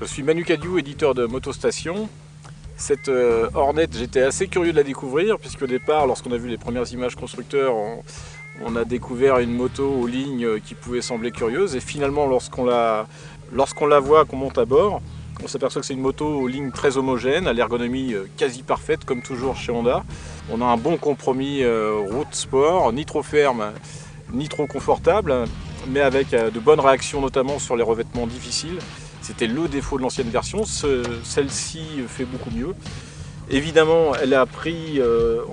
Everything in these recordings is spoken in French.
Je suis Manu Cadiou, éditeur de Motostation. Cette Hornet, j'étais assez curieux de la découvrir, puisqu'au départ, lorsqu'on a vu les premières images constructeurs, on a découvert une moto aux lignes qui pouvait sembler curieuse. Et finalement, lorsqu'on la voit, qu'on monte à bord, on s'aperçoit que c'est une moto aux lignes très homogènes, à l'ergonomie quasi parfaite, comme toujours chez Honda. On a un bon compromis route sport, ni trop ferme, ni trop confortable, mais avec de bonnes réactions, notamment sur les revêtements difficiles. C'était le défaut de l'ancienne version, celle-ci fait beaucoup mieux. Évidemment, elle a pris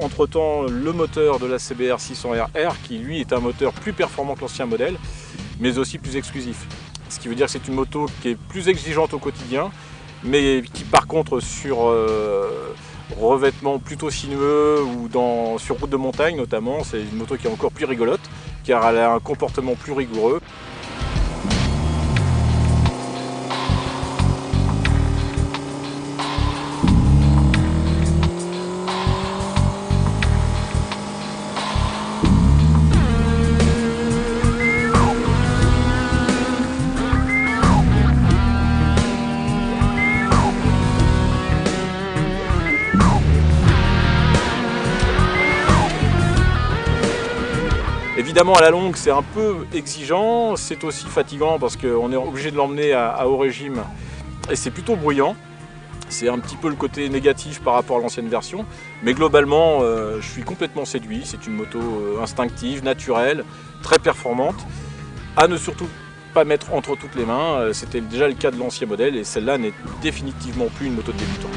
entre-temps le moteur de la CBR 600RR, qui lui est un moteur plus performant que l'ancien modèle, mais aussi plus exclusif. Ce qui veut dire que c'est une moto qui est plus exigeante au quotidien, mais qui par contre sur revêtement plutôt sinueux ou sur route de montagne notamment, c'est une moto qui est encore plus rigolote, car elle a un comportement plus rigoureux. Évidemment, à la longue, c'est un peu exigeant, c'est aussi fatigant parce qu'on est obligé de l'emmener à haut régime et c'est plutôt bruyant. C'est un petit peu le côté négatif par rapport à l'ancienne version, mais globalement, je suis complètement séduit. C'est une moto instinctive, naturelle, très performante, à ne surtout pas mettre entre toutes les mains. C'était déjà le cas de l'ancien modèle et celle-là n'est définitivement plus une moto de débutant.